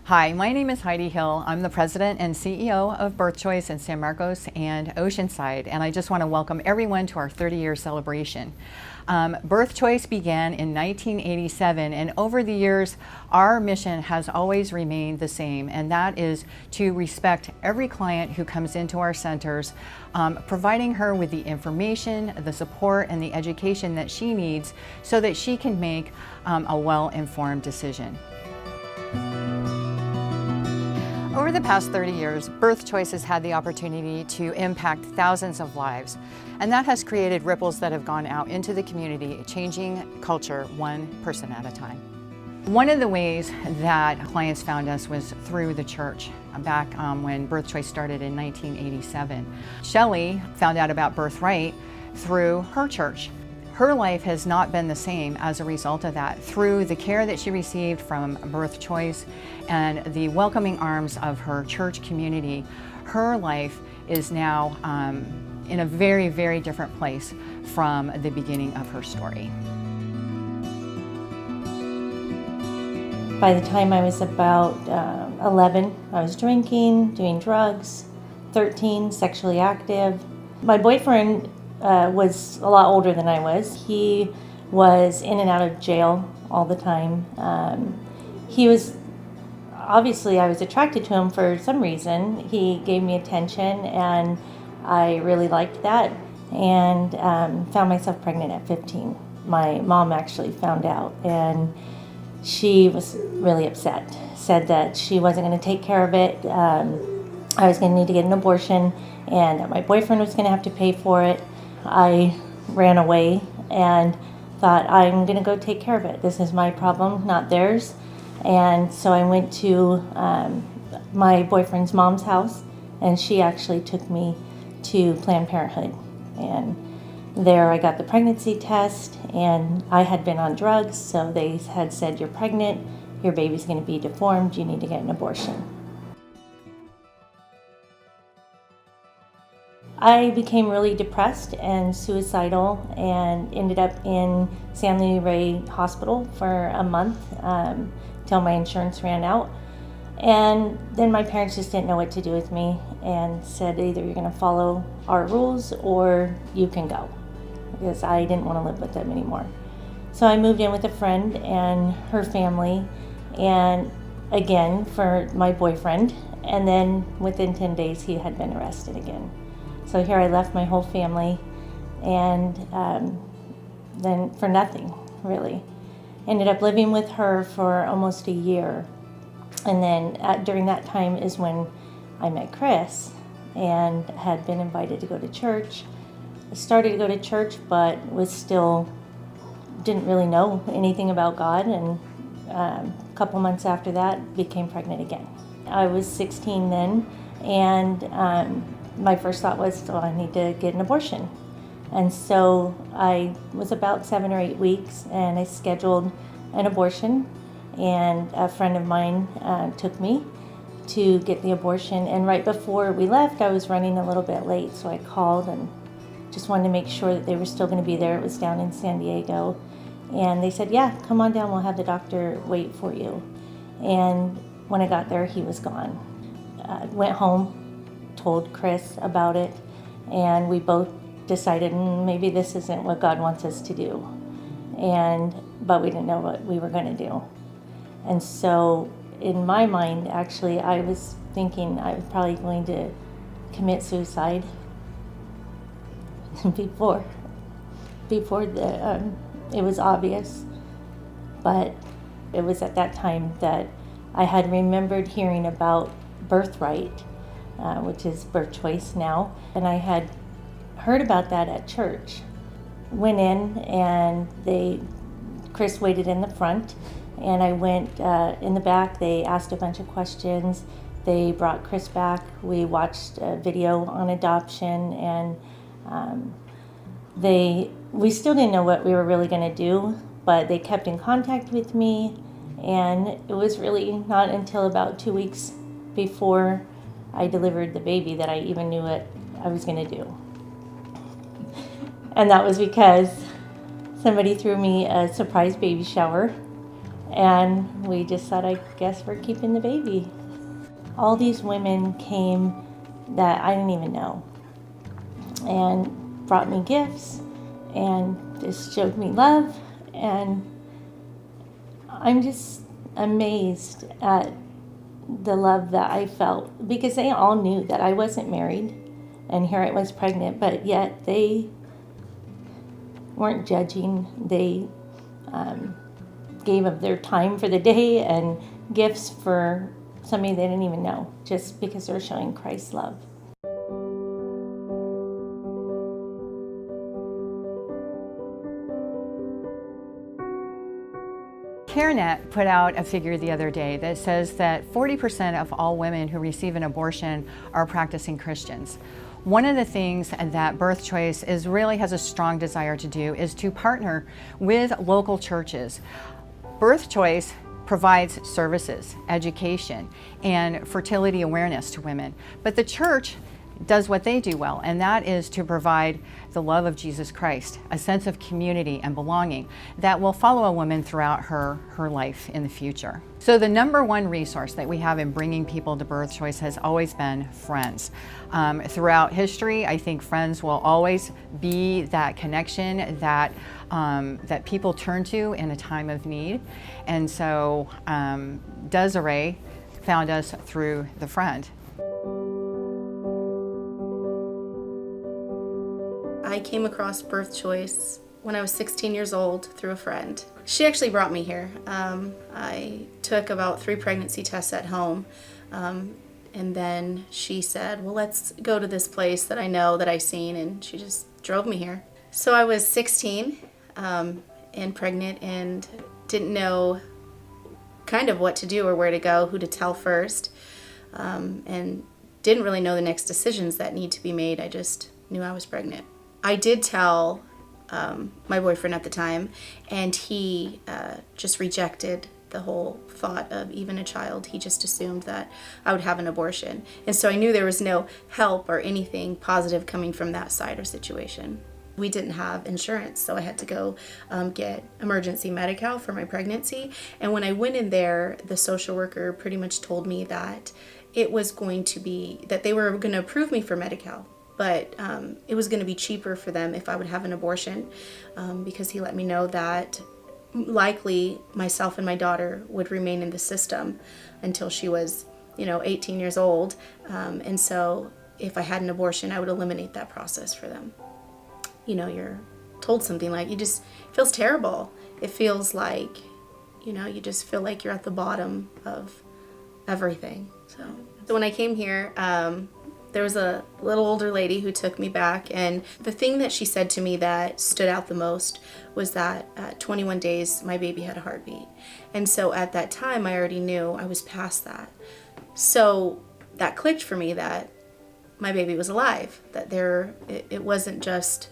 Hi, my name is Heidi Hill. I'm the president and CEO of Birth Choice in San Marcos and Oceanside, and I just want to welcome everyone to our 30-year celebration. Birth Choice began in 1987, and over the years, our mission has always remained the same, and that is to respect every client who comes into our centers, providing her with the information, the support, and the education that she needs so that she can make a well-informed decision. Over the past 30 years, Birth Choice has had the opportunity to impact thousands of lives, and that has created ripples that have gone out into the community, changing culture one person at a time. One of the ways that clients found us was through the church. Back when Birth Choice started in 1987. Shelley found out about Birthright through her church. Her life has not been the same as a result of that. Through the care that she received from Birth Choice and the welcoming arms of her church community, her life is now in a very, very different place from the beginning of her story. By the time I was about 11, I was drinking, doing drugs, 13, sexually active. My boyfriend was a lot older than I was. He was in and out of jail all the time. Obviously I was attracted to him for some reason. He gave me attention and I really liked that, and found myself pregnant at 15. My mom actually found out, and she was really upset, said that she wasn't going to take care of it. I was going to need to get an abortion and that my boyfriend was going to have to pay for it. I ran away and thought, I'm going to go take care of it. This is my problem, not theirs. And so I went to my boyfriend's mom's house, and she actually took me to Planned Parenthood. And there I got the pregnancy test, and I had been on drugs, so they had said, you're pregnant, your baby's going to be deformed, you need to get an abortion. I became really depressed and suicidal and ended up in San Luis Rey Hospital for a month till my insurance ran out. And then my parents just didn't know what to do with me and said, either you're going to follow our rules or you can go, because I didn't want to live with them anymore. So I moved in with a friend and her family, and again for my boyfriend, and then within 10 days he had been arrested again. So here I left my whole family, and then for nothing, really. Ended up living with her for almost a year. And then during that time is when I met Chris and had been invited to go to church. I started to go to church, but didn't really know anything about God. And a couple months after that, became pregnant again. I was 16 then, and my first thought was, I need to get an abortion. And so I was about 7 or 8 weeks, and I scheduled an abortion, and a friend of mine took me to get the abortion. And right before we left, I was running a little bit late, so I called and just wanted to make sure that they were still going to be there. It was down in San Diego. And they said, yeah, come on down, we'll have the doctor wait for you. And when I got there, he was gone. Went home, told Chris about it, and we both decided maybe this isn't what God wants us to do. But we didn't know what we were going to do. And so in my mind, actually, I was thinking I was probably going to commit suicide before it was obvious. But it was at that time that I had remembered hearing about Birthright, which is Birth Choice now, and I had heard about that at church. Went in, and Chris waited in the front, and I went in the back. They asked a bunch of questions. They brought Chris back. We watched a video on adoption, and we still didn't know what we were really going to do, but they kept in contact with me, and it was really not until about 2 weeks before I delivered the baby that I even knew what I was going to do. And that was because somebody threw me a surprise baby shower And we just thought, I guess we're keeping the baby. All these women came that I didn't even know and brought me gifts and just showed me love. And I'm just amazed at the love that I felt, because they all knew that I wasn't married and here I was pregnant, but yet they weren't judging. They gave of their time for the day and gifts for somebody they didn't even know, just because they're showing Christ's love. CareNet put out a figure the other day that says that 40% of all women who receive an abortion are practicing Christians. One of the things that Birth Choice really has a strong desire to do is to partner with local churches. Birth Choice provides services, education, and fertility awareness to women, but the church does what they do well, and that is to provide the love of Jesus Christ, a sense of community and belonging that will follow a woman throughout her life in the future. So the number one resource that we have in bringing people to Birth Choice has always been friends. Throughout history, I think friends will always be that connection that people turn to in a time of need. And so Desiree found us through the friend. I came across Birth Choice when I was 16 years old through a friend. She actually brought me here. I took about 3 pregnancy tests at home, and then she said, well, let's go to this place that I know that I've seen, and she just drove me here. So I was 16 and pregnant and didn't know kind of what to do or where to go, who to tell first, and didn't really know the next decisions that need to be made. I just knew I was pregnant. I did tell my boyfriend at the time, and he just rejected the whole thought of even a child. He just assumed that I would have an abortion. And so I knew there was no help or anything positive coming from that side or situation. We didn't have insurance, so I had to go get emergency Medi-Cal for my pregnancy. And when I went in there, the social worker pretty much told me that it was going to be, that they were going to approve me for Medi-Cal, but it was going to be cheaper for them if I would have an abortion, because he let me know that likely myself and my daughter would remain in the system until she was, 18 years old. And so if I had an abortion, I would eliminate that process for them. You're told something like, it feels terrible. It feels like, you just feel like you're at the bottom of everything. So when I came here, there was a little older lady who took me back, and the thing that she said to me that stood out the most was that at 21 days, my baby had a heartbeat. And so at that time, I already knew I was past that. So that clicked for me that my baby was alive, that it wasn't just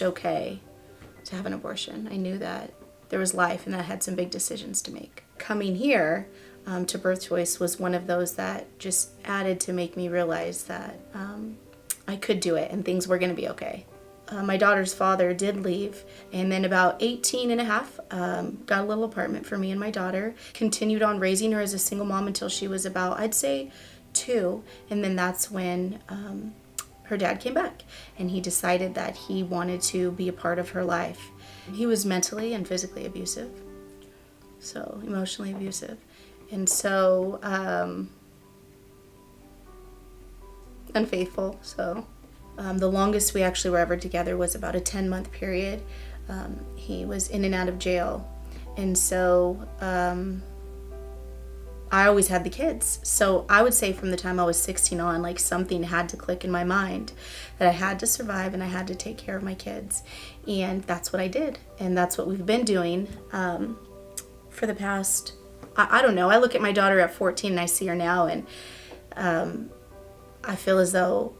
okay to have an abortion. I knew that there was life and that I had some big decisions to make. Coming here to Birth Choice was one of those that just added to make me realize that I could do it and things were going to be okay. My daughter's father did leave, and then about 18 and a half, got a little apartment for me and my daughter, continued on raising her as a single mom until she was about, I'd say, 2, and then that's when her dad came back, and he decided that he wanted to be a part of her life. He was mentally and physically abusive, so emotionally abusive. And so, unfaithful. So, the longest we actually were ever together was about a 10-month period. He was in and out of jail. And so, I always had the kids. So I would say from the time I was 16 on, like something had to click in my mind that I had to survive and I had to take care of my kids. And that's what I did. And that's what we've been doing for the past, I don't know. I look at my daughter at 14 and I see her now, and I feel as though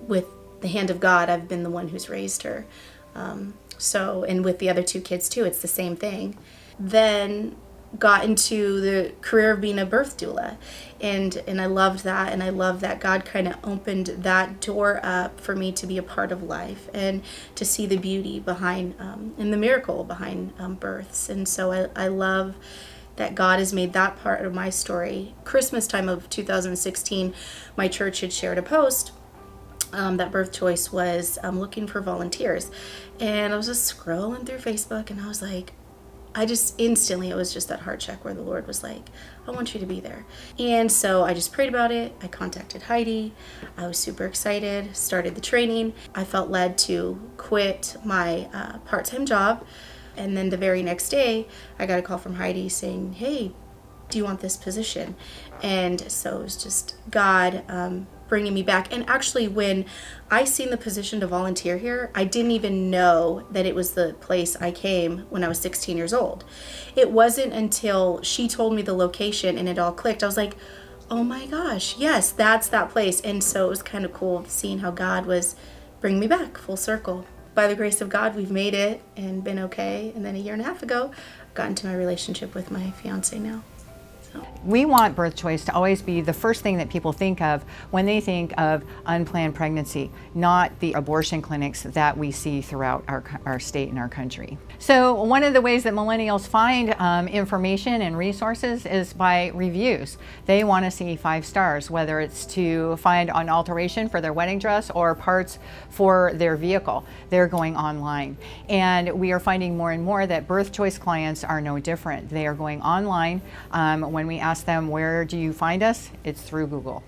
with the hand of God, I've been the one who's raised her. And with the other 2 kids too, it's the same thing. Then got into the career of being a birth doula, and I loved that, and I love that God kind of opened that door up for me to be a part of life and to see the beauty behind and the miracle behind births. And so I love that God has made that part of my story. Christmas time of 2016, my church had shared a post that Birth Choice was looking for volunteers, and I was just scrolling through Facebook, and I was like, I just instantly, it was just that heart check where the Lord was like, I want you to be there. And so I just prayed about it. I contacted Heidi. I was super excited, started the training. I felt led to quit my part-time job. And then the very next day, I got a call from Heidi saying, hey, do you want this position? And so it was just God bringing me back. And actually, when I seen the position to volunteer here, I didn't even know that it was the place I came when I was 16 years old. It wasn't until she told me the location and it all clicked. I was like, oh my gosh, yes, that's that place. And so it was kind of cool seeing how God was bringing me back full circle. By the grace of God, we've made it and been okay. And then a year and a half ago, I got into my relationship with my fiance now. We want Birth Choice to always be the first thing that people think of when they think of unplanned pregnancy, not the abortion clinics that we see throughout our state and our country. So one of the ways that millennials find information and resources is by reviews. They want to see 5 stars, whether it's to find an alteration for their wedding dress or parts for their vehicle. They're going online. And we are finding more and more that Birth Choice clients are no different. They are going online. When we ask them, where do you find us? It's through Google.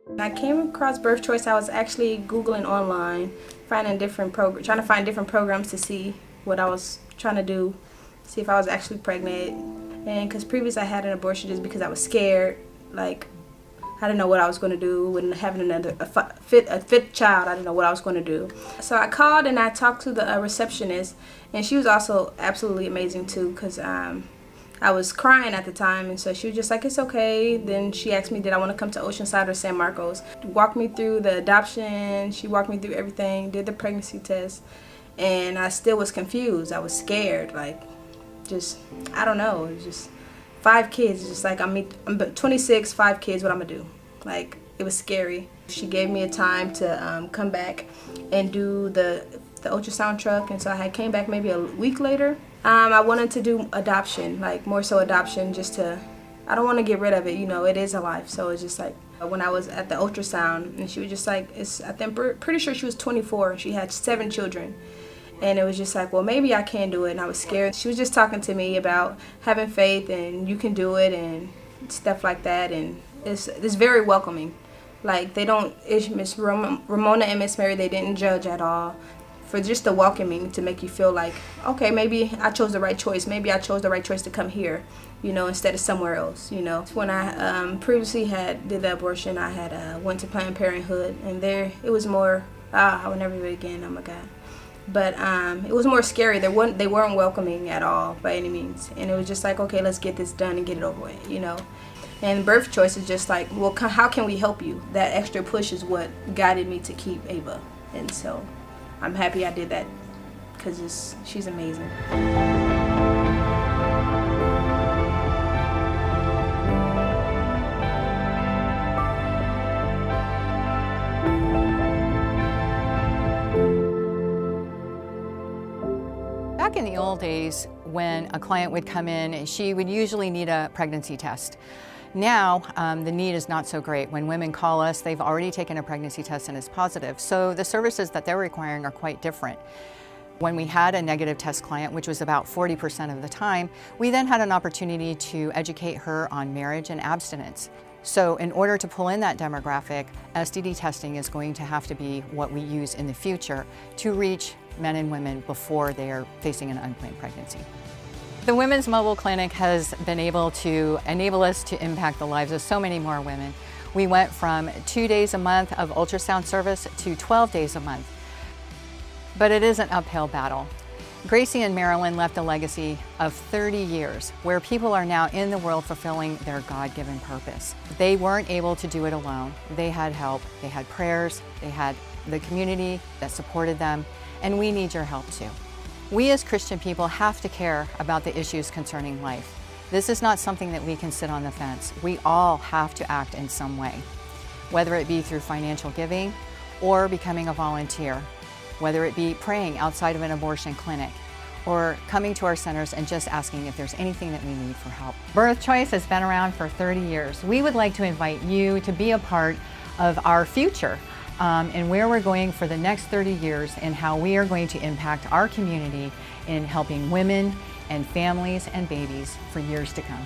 When I came across Birth Choice, I was actually Googling online, finding different trying to find different programs to see what I was trying to do, see if I was actually pregnant. And because previously I had an abortion just because I was scared, like I didn't know what I was going to do. When having a fit child, I didn't know what I was going to do. So I called and I talked to the receptionist, and she was also absolutely amazing too, because I was crying at the time, and so she was just like, it's okay. Then she asked me, did I want to come to Oceanside or San Marcos? Walked me through the adoption. She walked me through everything, did the pregnancy test, and I still was confused. I was scared, like, just, I don't know. It was just 5 kids, just like, I'm 26, 5 kids, what I'm gonna do? Like, it was scary. She gave me a time to come back and do the ultrasound truck, and so I came back maybe a week later. I wanted to do adoption, like more so adoption, just to, I don't want to get rid of it, you know, it is a life. So it's just like, when I was at the ultrasound, and she was just like, I think, pretty sure she was 24, and she had 7 children. And it was just like, well, maybe I can do it, and I was scared. She was just talking to me about having faith, and you can do it, and stuff like that, and it's very welcoming. Like, they don't, Miss Ramona and Miss Mary, they didn't judge at all. For just the welcoming to make you feel like, okay, maybe I chose the right choice. Maybe I chose the right choice to come here, you know, instead of somewhere else, you know. When I previously did the abortion, I had went to Planned Parenthood, and there it was more, I would never do it again, oh my God. But it was more scary. They weren't welcoming at all by any means. And it was just like, okay, let's get this done and get it over with, you know. And Birth Choice is just like, well, how can we help you? That extra push is what guided me to keep Ava. And so I'm happy I did that, because she's amazing. Back in the old days, when a client would come in, she would usually need a pregnancy test. Now, the need is not so great. When women call us, they've already taken a pregnancy test and it's positive. So the services that they're requiring are quite different. When we had a negative test client, which was about 40% of the time, we then had an opportunity to educate her on marriage and abstinence. So in order to pull in that demographic, STD testing is going to have to be what we use in the future to reach men and women before they are facing an unplanned pregnancy. The Women's Mobile Clinic has been able to enable us to impact the lives of so many more women. We went from 2 days a month of ultrasound service to 12 days a month. But it is an uphill battle. Gracie and Marilyn left a legacy of 30 years where people are now in the world fulfilling their God-given purpose. They weren't able to do it alone. They had help, they had prayers, they had the community that supported them, and we need your help too. We as Christian people have to care about the issues concerning life. This is not something that we can sit on the fence. We all have to act in some way, whether it be through financial giving or becoming a volunteer, whether it be praying outside of an abortion clinic, or coming to our centers and just asking if there's anything that we need for help. Birth Choice has been around for 30 years. We would like to invite you to be a part of our future and where we're going for the next 30 years and how we are going to impact our community in helping women and families and babies for years to come.